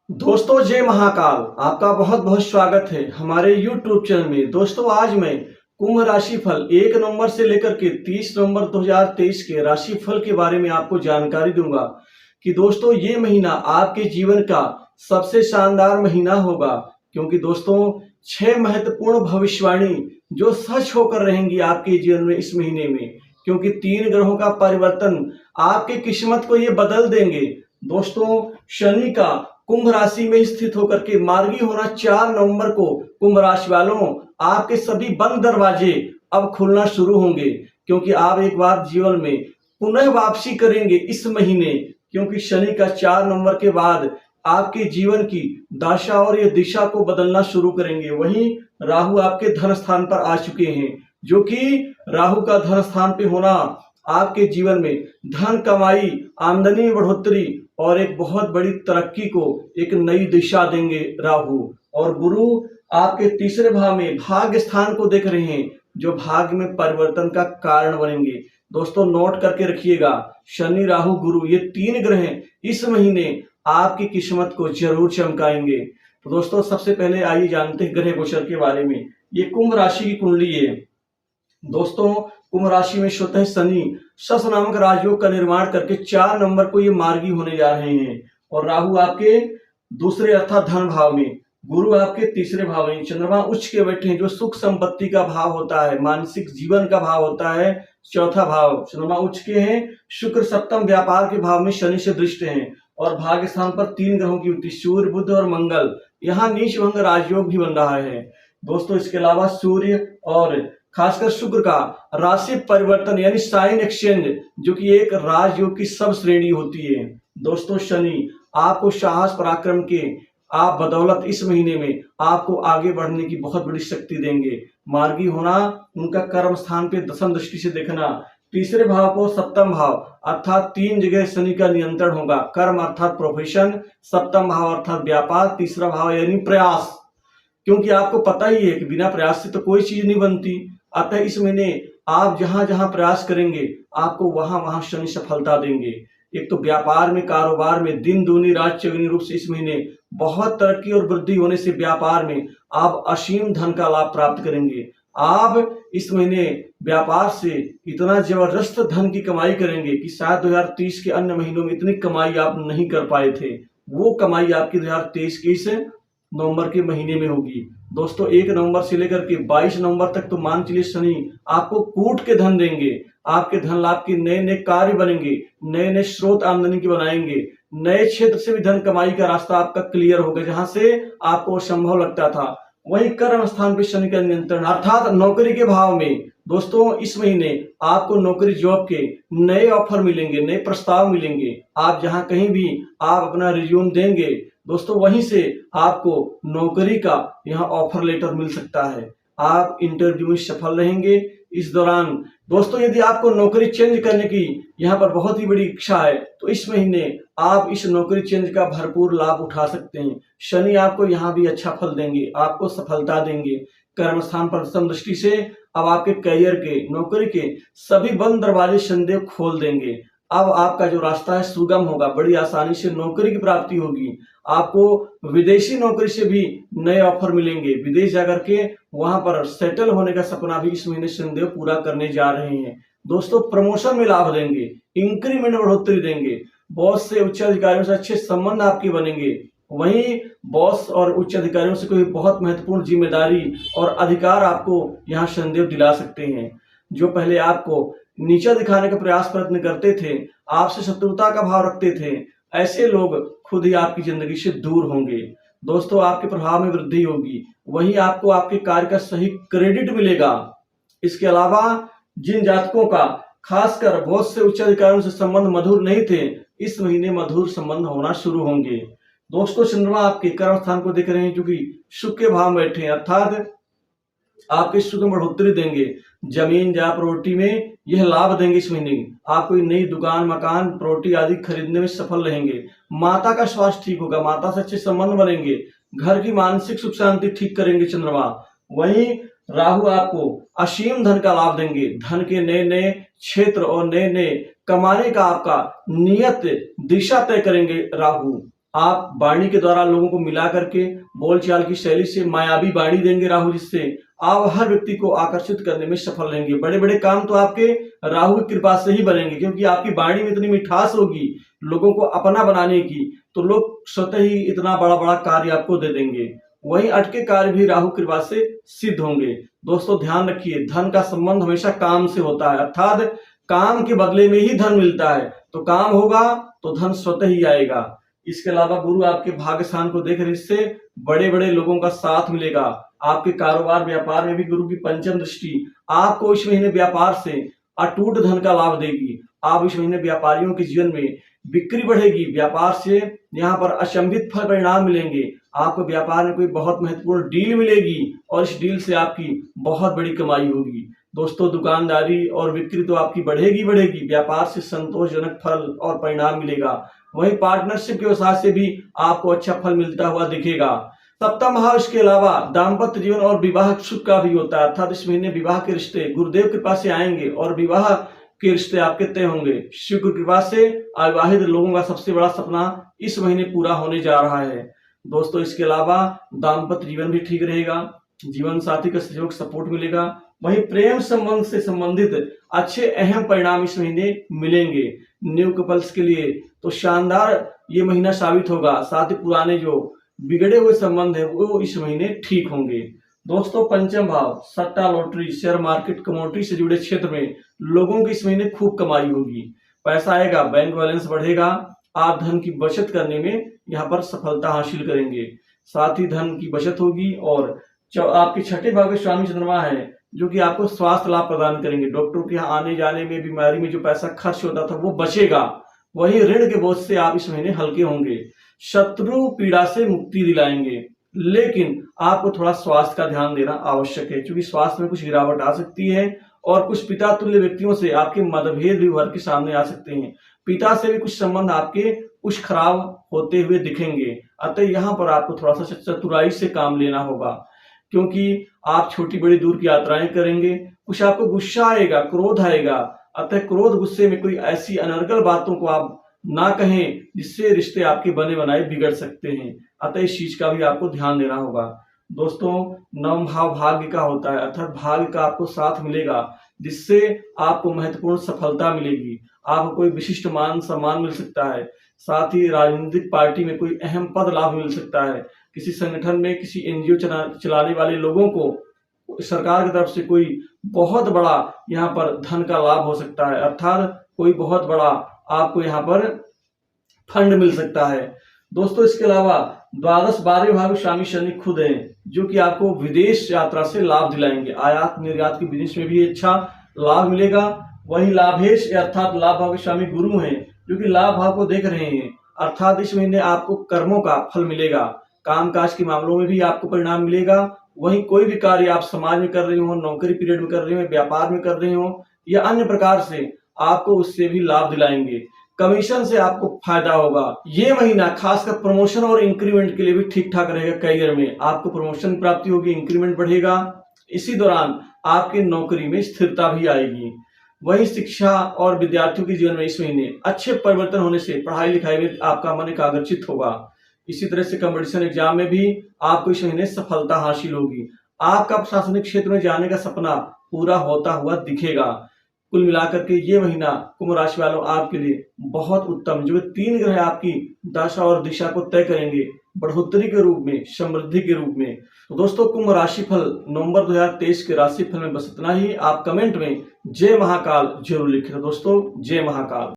दोस्तों जय महाकाल। आपका बहुत बहुत स्वागत है हमारे YouTube चैनल में। दोस्तों आज मैं कुंभ राशि फल 1 नवंबर से लेकर के 30 नवंबर 2023 के राशि फल के बारे में आपको जानकारी दूंगा कि दोस्तों ये महीना आपके जीवन का सबसे शानदार महीना होगा, क्योंकि दोस्तों 6 महत्वपूर्ण भविष्यवाणी जो सच होकर रहेंगी आपके जीवन में इस महीने में, क्योंकि 3 ग्रहों का परिवर्तन आपकी किस्मत को ये बदल देंगे। दोस्तों शनि का कुंभ राशि में स्थित होकर के मार्गी होना 4 नवंबर को कुंभ राशि वालों आपके सभी बंद दरवाजे अब खुलना शुरू होंगे, क्योंकि आप एक बार जीवन में पुनः वापसी करेंगे इस महीने, क्योंकि शनि का 4 नवंबर के बाद आपके जीवन की दशा और ये दिशा को बदलना शुरू करेंगे। वहीं राहु आपके धन स्थान पर आ चुके हैं, जो कि राहु का धन स्थान पे होना आपके जीवन में धन कमाई, आमदनी में बढ़ोतरी और एक बहुत बड़ी तरक्की को एक नई दिशा देंगे राहु। और गुरु आपके तीसरे भाव में भाग्य स्थान को देख रहे हैं, जो भाग्य में परिवर्तन का कारण बनेंगे। दोस्तों नोट करके रखिएगा, शनि राहु गुरु ये 3 ग्रह इस महीने आपकी किस्मत को जरूर चमकाएंगे। तो दोस्तों सबसे पहले आइए जानते हैं ग्रह गोचर के बारे में। ये कुंभ राशि की कुंडली है। दोस्तों कुंभ राशि में स्वतः शनि शश नामक राजयोग का निर्माण करके 4 नवंबर को ये मार्गी होने जा रहे हैं, और राहु आपके दूसरे अर्थात धन भाव में, गुरु आपके तीसरे भाव में, चंद्रमा उच्च के बैठे हैं जो सुख संपत्ति का भाव होता है, मानसिक जीवन का भाव होता है, चौथा भाव चंद्रमा उच्च के हैं। शुक्र सप्तम व्यापार के भाव में शनि से दृष्ट हैं, और भाग्य स्थान पर 3 ग्रहों की युति सूर्य बुध और मंगल, यहाँ नीच भंग राजयोग भी बन रहा है। दोस्तों इसके अलावा सूर्य और खासकर शुक्र का राशि परिवर्तन यानी साइन एक्सचेंज, जो कि एक राजयोग की सब श्रेणी होती है। दोस्तों शनि आपको साहस पराक्रम के आप बदौलत इस महीने में आपको आगे बढ़ने की बहुत बड़ी शक्ति देंगे। मार्गी होना उनका कर्म स्थान पे दशम दृष्टि से देखना, तीसरे भाव को सप्तम भाव अर्थात 3 जगह शनि का नियंत्रण होगा। कर्म अर्थात प्रोफेशन, सप्तम भाव अर्थात व्यापार, तीसरा भाव यानी प्रयास, क्योंकि आपको पता ही है कि बिना प्रयास से तो कोई चीज नहीं बनती। अतः इस महीने आप जहां जहां प्रयास करेंगे आपको वहां वहां शनि सफलता देंगे। एक तो व्यापार में, कारोबार में दिन दूनी रात चौगुनी रूप से इस महीने बहुत तरक्की और वृद्धि होने से व्यापार में आप असीम धन का लाभ प्राप्त करेंगे। आप इस महीने व्यापार से इतना जबरदस्त धन की कमाई करेंगे कि शायद 2030 के अन्य महीनों में इतनी कमाई आप नहीं कर पाए थे। वो कमाई आपकी 2023 के इस नवंबर के महीने में होगी। दोस्तों 1 नवंबर से लेकर के 22 नवंबर तक तो मान चलिए शनि आपको कूट के धन देंगे। आपके धन लाभ के नए नए कार्य बनेंगे, नए नए स्रोत आमदनी के बनाएंगे, नए क्षेत्र से भी धन कमाई का रास्ता आपका क्लियर होगा, जहां से आपको असंभव लगता था। वहीं कर्म स्थान पर शनि का नियंत्रण अर्थात नौकरी के भाव में दोस्तों इस महीने आपको नौकरी जॉब के नए ऑफर मिलेंगे, नए प्रस्ताव मिलेंगे। आप जहां कहीं भी आप अपना रिज्यूम देंगे दोस्तों, वहीं से आपको नौकरी का यहाँ ऑफर लेटर मिल सकता है। आप इंटरव्यू में सफल रहेंगे। इस दौरान दोस्तों यदि आपको नौकरी चेंज करने की यहाँ पर बहुत ही बड़ी इच्छा है, तो इस महीने आप इस नौकरी चेंज का भरपूर लाभ उठा सकते हैं। शनि आपको यहाँ भी अच्छा फल देंगे, आपको सफलता देंगे। कर्म स्थान पर दशम दृष्टि से अब आपके करियर के, नौकरी के सभी बंद दरवाजे शनिदेव खोल देंगे। अब आपका जो रास्ता है सुगम होगा, बड़ी आसानी से नौकरी की प्राप्ति होगी। आपको विदेशी नौकरी से भी नए ऑफर मिलेंगे। विदेश जाकर के वहां पर सेटल होने का सपना भी इस महीने शनिदेव पूरा करने जा रहे हैं। दोस्तों प्रमोशन में लाभ देंगे, इंक्रीमेंट बढ़ोतरी देंगे, बॉस से, उच्च अधिकारियों से अच्छे संबंध आपके बनेंगे। वहीं बॉस और उच्च अधिकारियों से कोई बहुत महत्वपूर्ण जिम्मेदारी और अधिकार आपको यहाँ शनिदेव दिला सकते हैं। जो पहले आपको नीचा दिखाने का प्रयास प्रयत्न करते थे, आपसे शत्रुता का भाव रखते थे, ऐसे लोग खुद ही आपकी जिंदगी से दूर होंगे। दोस्तों आपके प्रभाव में वृद्धि होगी, वहीं आपको आपके कार्य का सही क्रेडिट मिलेगा। इसके अलावा जिन जातकों का खासकर बहुत से उच्च अधिकारियों से संबंध मधुर नहीं थे, इस महीने मधुर संबंध होना शुरू होंगे। दोस्तों चंद्रमा आपके कर्म स्थान को देख रहे हैं, क्योंकि शुक्र के भाव में बैठे हैं, अर्थात आपके सुख में बढ़ोतरी देंगे। जमीन या प्रॉपर्टी में यह लाभ देंगे। इस महीने आप कोई नई दुकान, मकान, प्रॉपर्टी आदि खरीदने में सफल रहेंगे। माता का स्वास्थ्य ठीक होगा, माता से अच्छे संबंध बनेंगे। घर की मानसिक सुख शांति ठीक करेंगे चंद्रमा। वहीं राहु आपको असीम धन का लाभ देंगे। धन के नए नए क्षेत्र और नए नए कमाने का आपका नियत दिशा तय करेंगे राहु। आप वाणी के द्वारा लोगों को मिला करके बोलचाल की शैली से मायावी वाणी देंगे राहु, जिससे आप हर व्यक्ति को आकर्षित करने में सफल रहेंगे। बड़े बड़े काम तो आपके राहु की कृपा से ही बनेंगे, क्योंकि आपकी वाणी में इतनी मिठास होगी लोगों को अपना बनाने की, तो लोग स्वतः ही इतना बड़ा बड़ा कार्य आपको दे देंगे। वहीं अटके कार्य भी राहु कृपा से सिद्ध होंगे। दोस्तों ध्यान रखिए, धन का संबंध हमेशा काम से होता है, अर्थात काम के बदले में ही धन मिलता है। तो काम होगा तो धन स्वतः ही आएगा। इसके अलावा गुरु आपके भाग्य स्थान को देख रहे, इससे बड़े बड़े लोगों का साथ मिलेगा। आपके कारोबार व्यापार में भी गुरु की पंचम दृष्टि आपको इस महीने व्यापार से अटूट धन का लाभ देगी। आप इस महीने व्यापारियों के जीवन में बिक्री बढ़ेगी, व्यापार से यहाँ पर अचंभित फल परिणाम मिलेंगे। आपको व्यापार में कोई बहुत महत्वपूर्ण डील मिलेगी और इस डील से आपकी बहुत बड़ी कमाई होगी। दोस्तों दुकानदारी और बिक्री तो आपकी बढ़ेगी बढ़ेगी, व्यापार से संतोषजनक फल और परिणाम मिलेगा। वहीं पार्टनरशिप के व्यवसाय से भी आपको अच्छा फल मिलता हुआ दिखेगा। सप्तम भाव के अलावा दाम्पत्य जीवन और विवाह सुख का भी होता है, अर्थात इस महीने विवाह के रिश्ते गुरुदेव कृपा से आएंगे और विवाह के रिश्ते आपके तय होंगे। शिव की कृपा से अविवाहित लोगों का सबसे बड़ा सपना इस महीने पूरा होने जा रहा है। दोस्तों इसके अलावा दाम्पत्य जीवन भी ठीक रहेगा, जीवन साथी का सहयोग सपोर्ट मिलेगा। वहीं प्रेम संबंध से संबंधित अच्छे अहम परिणाम इस महीने मिलेंगे। न्यू कपल्स के लिए तो शानदार ये महीना साबित होगा, साथ ही पुराने जो बिगड़े हुए संबंध है वो इस महीने ठीक होंगे। दोस्तों पंचम भाव सट्टा लॉटरी शेयर मार्केट कमोडिटी से जुड़े क्षेत्र में लोगों की इस महीने खूब कमाई होगी, पैसा आएगा, बैंक बैलेंस बढ़ेगा। आप धन की बचत करने में यहाँ पर सफलता हासिल करेंगे, साथ ही धन की बचत होगी। और आपके छठे भाव के स्वामी चंद्रमा है जो कि आपको स्वास्थ्य लाभ प्रदान करेंगे। डॉक्टरों के यहाँ आने जाने में, बीमारी में जो पैसा खर्च होता था वो बचेगा। वही ऋण के बोझ से आप इस महीने हल्के होंगे, शत्रु पीड़ा से मुक्ति दिलाएंगे। लेकिन आपको थोड़ा स्वास्थ्य का ध्यान देना आवश्यक है, क्योंकि स्वास्थ्य में कुछ गिरावट आ सकती है और कुछ पिता तुल्य व्यक्तियों से आपके मतभेद भी उभर के सामने आ सकते हैं। पिता से भी कुछ संबंध आपके कुछ खराब होते हुए दिखेंगे, अतः यहाँ पर आपको थोड़ा सा चतुराई से काम लेना होगा, क्योंकि आप छोटी बड़ी दूर की यात्राएं करेंगे। कुछ आपको गुस्सा आएगा, क्रोध आएगा, अतः क्रोध गुस्से में कोई ऐसी अनर्गल बातों को आप ना कहें जिससे रिश्ते आपके बने बनाए बिगड़ सकते हैं, अतः इस चीज का भी आपको ध्यान देना होगा। दोस्तों नवम भाव भाग्य का होता है, अर्थात भाग्य का आपको साथ मिलेगा, जिससे आपको महत्वपूर्ण सफलता मिलेगी। आपको कोई विशिष्ट मान सम्मान मिल सकता है, साथ ही राजनीतिक पार्टी में कोई अहम पद लाभ मिल सकता है। किसी संगठन में किसी एनजीओ चलाने वाले लोगों को सरकार की तरफ से कोई बहुत बड़ा यहाँ पर धन का लाभ हो सकता है, अर्थात कोई बहुत बड़ा आपको यहाँ पर फंड मिल सकता है। दोस्तों इसके अलावा द्वादश 12वें भाव स्वामी शनि खुद हैं जो कि आपको विदेश यात्रा से लाभ दिलाएंगे। आयात निर्यात के बिजनेस में भी अच्छा लाभ मिलेगा। वही लाभेश अर्थात लाभ भाव के स्वामी गुरु हैं जो कि लाभ भाव को देख रहे हैं, अर्थात इस महीने आपको कर्मों का फल मिलेगा। कामकाज के मामलों में भी आपको परिणाम मिलेगा। वहीं कोई भी कार्य आप समाज में कर रहे हो, नौकरी पीरियड में कर रहे हो, व्यापार में कर रहे हो या अन्य प्रकार से, आपको उससे भी लाभ दिलाएंगे। कमीशन से आपको फायदा होगा। ये महीना खासकर प्रमोशन और इंक्रीमेंट के लिए भी ठीक ठाक रहेगा। करियर में आपको प्रमोशन प्राप्ति होगी, इंक्रीमेंट बढ़ेगा। इसी दौरान आपकी नौकरी में स्थिरता भी आएगी। वही शिक्षा और विद्यार्थियों के जीवन में इस महीने अच्छे परिवर्तन होने से पढ़ाई लिखाई में आपका मन एकाग्रचित होगा। इसी तरह से कंपटीशन एग्जाम में भी आपको इस महीने सफलता हासिल होगी। आपका प्रशासनिक क्षेत्र में जाने का सपना पूरा होता हुआ दिखेगा। कुल मिलाकर के ये महीना कुंभ राशि वालों आपके लिए बहुत उत्तम, जो 3 ग्रह आपकी दशा और दिशा को तय करेंगे बढ़ोतरी के रूप में, समृद्धि के रूप में। तो दोस्तों कुंभ राशि फल नवंबर 2023 के राशि फल में बस इतना ही। आप कमेंट में जय महाकाल जरूर लिखें। दोस्तों जय महाकाल।